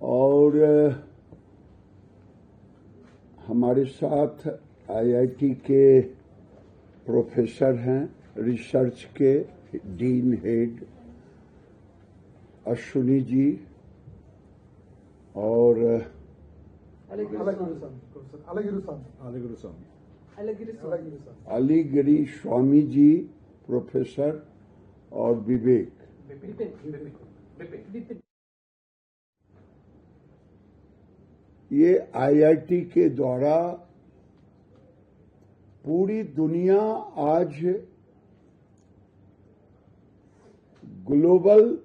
और हमारे साथ आईआईटी के प्रोफेसर हैं, रिसर्च के डीन हेड अश्विनी जी और अलीगिरी स्वामी जी प्रोफेसर और विवेक। ये आईआईटी के द्वारा पूरी दुनिया आज ग्लोबल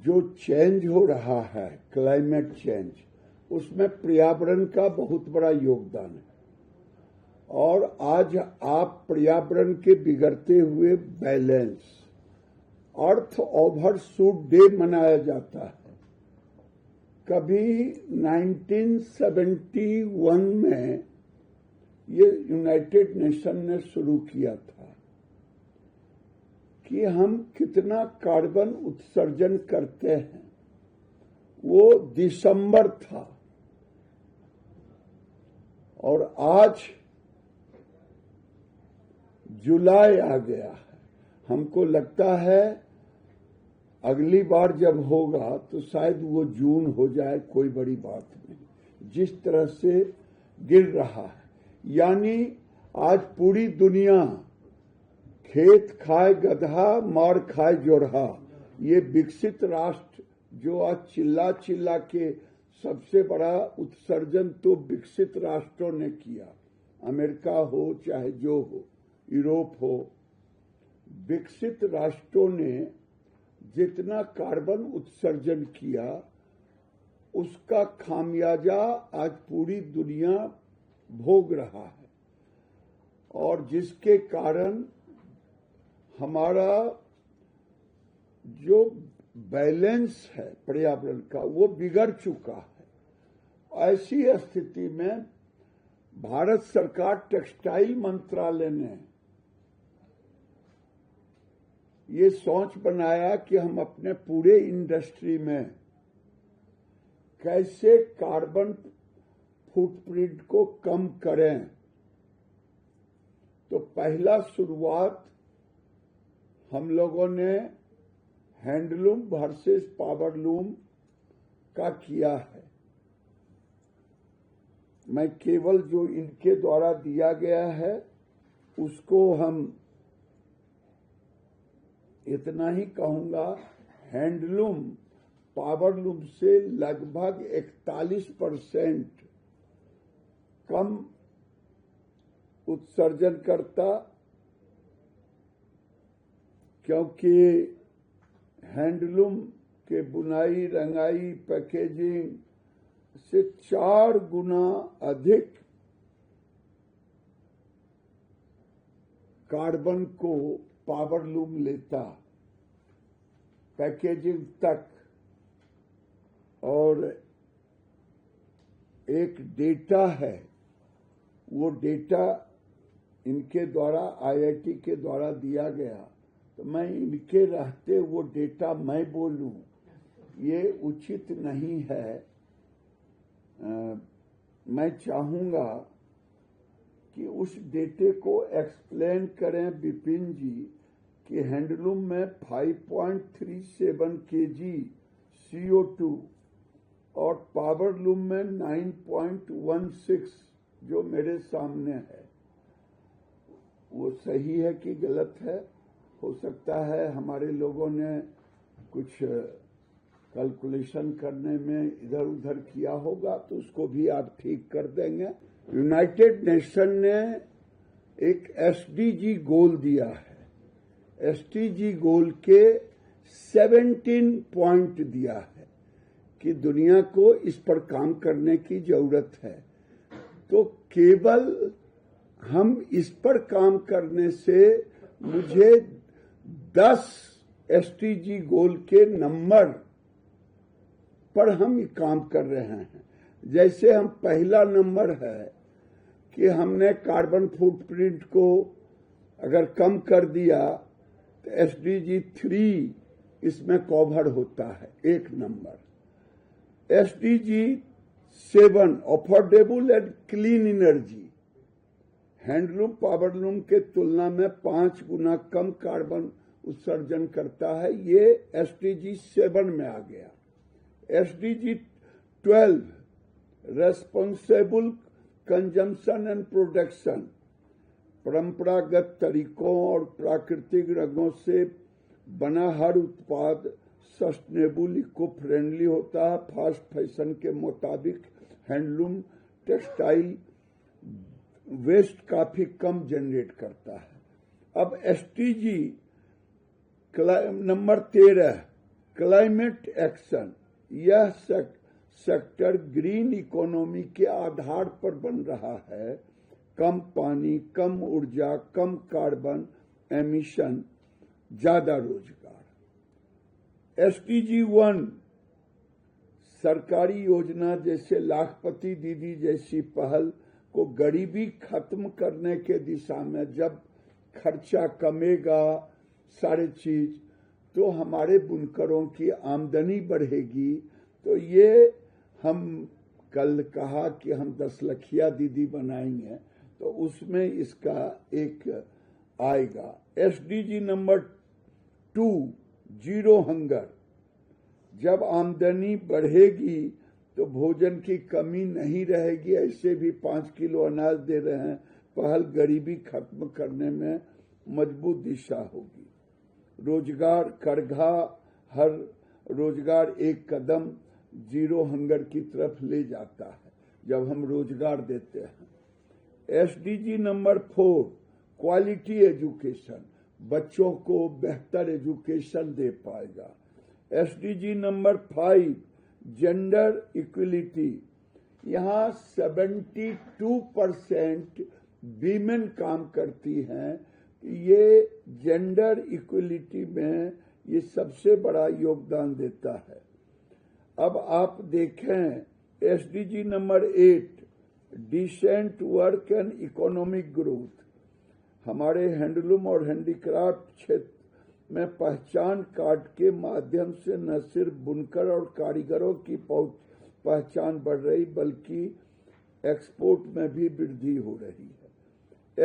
जो चेंज हो रहा है, क्लाइमेट चेंज, उसमें पर्यावरण का बहुत बड़ा योगदान है। और आज आप पर्यावरण के बिगड़ते हुए बैलेंस, अर्थ ओवरशूट डे मनाया जाता है। कभी 1971 में ये यूनाइटेड नेशन ने शुरू किया था कि हम कितना कार्बन उत्सर्जन करते हैं, वो दिसंबर था। और आज जुलाई आ गया है। हमको लगता है अगली बार जब होगा तो शायद वो जून हो जाए, कोई बड़ी बात नहीं। जिस तरह से गिर रहा है, यानी आज पूरी दुनिया खेत खाए गधा मार खाए जोरहा, ये विकसित राष्ट्र जो आज चिल्ला चिल्ला के सबसे बड़ा उत्सर्जन तो विकसित राष्ट्रों ने किया, अमेरिका हो चाहे जो हो, यूरोप हो, विकसित राष्ट्रों ने जितना कार्बन उत्सर्जन किया उसका खामियाजा आज पूरी दुनिया भोग रहा है। और जिसके कारण हमारा जो बैलेंस है पर्यावरण का वो बिगड़ चुका है। ऐसी स्थिति में भारत सरकार टेक्सटाइल मंत्रालय ने ये सोच बनाया कि हम अपने पूरे इंडस्ट्री में कैसे कार्बन फुटप्रिंट को कम करें। तो पहला शुरुआत हम लोगों ने हैंडलूम वर्सेस पावरलूम का किया है। मैं केवल जो इनके द्वारा दिया गया है उसको हम इतना ही कहूंगा, हैंडलूम पावरलूम से लगभग 41% कम उत्सर्जन करता, क्योंकि हैंडलूम के बुनाई, रंगाई, पैकेजिंग से 4 गुना अधिक कार्बन को पावरलूम लेता, पैकेजिंग तक। और एक डेटा है, वो डेटा इनके द्वारा आईआईटी के द्वारा दिया गया, तो मैं इनके रहते वो डेटा मैं बोलूं ये उचित नहीं है। मैं चाहूंगा कि उस डेटे को एक्सप्लेन करें विपिन जी कि हैंडलूम में 5.37 kg CO2 और पावरलूम में 9.16 जो मेरे सामने है, वो सही है कि गलत है। हो सकता है हमारे लोगों ने कुछ कैलकुलेशन करने में इधर उधर किया होगा, तो उसको भी आप ठीक कर देंगे। यूनाइटेड नेशन ने एक एसडीजी गोल दिया है। एसडीजी गोल के 17 पॉइंट दिया है कि दुनिया को इस पर काम करने की जरूरत है। तो केवल हम इस पर काम करने से मुझे 10 एसडीजी गोल के नंबर पर हम काम कर रहे हैं। जैसे हम पहला नंबर है कि हमने कार्बन फुटप्रिंट को अगर कम कर दिया तो एसडीजी 3 इसमें कवर होता है, 1 number. SDG 7 affordable and clean energy, handloom powerloom के तुलना में 5 गुना कम कार्बन उत्सर्जन करता है। ये SDG 7 में आ गया। SDG 12 responsible consumption and production, परंपरागत तरीकों और प्राकृतिक रंगों से बना हर उत्पाद सस्टेनेबल इको फ्रेंडली होता है। फास्ट फैशन के मुताबिक हैंडलूम टेक्सटाइल वेस्ट काफी कम जनरेट करता है। अब SDG नंबर 13 क्लाइमेट एक्शन, यह सेक्टर ग्रीन इकोनॉमी के आधार पर बन रहा है। कम पानी, कम ऊर्जा, कम कार्बन एमिशन, ज्यादा रोजगार। SDG 1 सरकारी योजना जैसे लाखपति दीदी जैसी पहल को गरीबी खत्म करने के दिशा में, जब खर्चा कमेगा सारे चीज तो हमारे बुनकरों की आमदनी बढ़ेगी। तो ये हम कल कहा कि हम 10 लखिया दीदी बनाएंगे, तो उसमें इसका एक आएगा। SDG नंबर 2 जीरो हंगर, जब आमदनी बढ़ेगी तो भोजन की कमी नहीं रहेगी। ऐसे भी 5 किलो अनाज दे रहे हैं। पहल गरीबी खत्म करने में मजबूत दिशा होगी। रोजगार करघा, हर रोजगार एक कदम जीरो हंगर की तरफ ले जाता है जब हम रोजगार देते हैं। SDG नंबर 4 क्वालिटी एजुकेशन, बच्चों को बेहतर एजुकेशन दे पाएगा। SDG नंबर 5 जेंडर इक्वलिटी, यहाँ 72% वीमेन काम करती हैं। ये जेंडर इक्वलिटी में ये सबसे बड़ा योगदान देता है। अब आप देखें SDG number 8 decent work and economic growth, हमारे हैंडलूम और हैंडीक्राफ्ट क्षेत्र में पहचान कार्ड के माध्यम से न सिर्फ बुनकर और कारीगरों की पहचान बढ़ रही, बल्कि एक्सपोर्ट में भी वृद्धि हो रही है।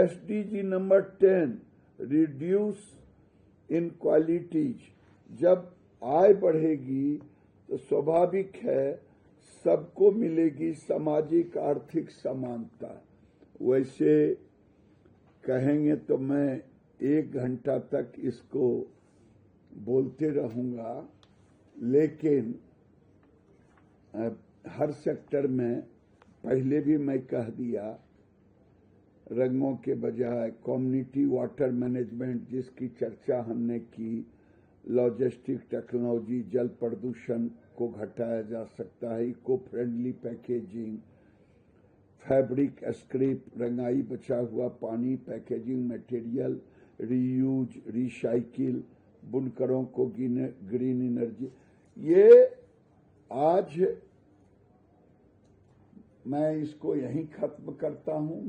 SDG नंबर 10 रिड्यूस इनक्वालिटीज, जब आय बढ़ेगी तो स्वाभाविक है सबको मिलेगी सामाजिक आर्थिक समानता। वैसे कहेंगे तो मैं 1 घंटा तक इसको बोलते रहूंगा, लेकिन हर सेक्टर में पहले भी मैं कह दिया, रंगों के बजाय कम्युनिटी वाटर मैनेजमेंट जिसकी चर्चा हमने की, लॉजिस्टिक टेक्नोलॉजी, जल प्रदूषण को घटाया जा सकता है, eco friendly packaging, fabric scrap, रंगाई बचा हुआ पानी, पैकेजिंग मटेरियल, रीयूज, रिसाइकिल, बुनकरों को ग्रीन एनर्जी। ये आज मैं इसको यहीं खत्म करता हूं।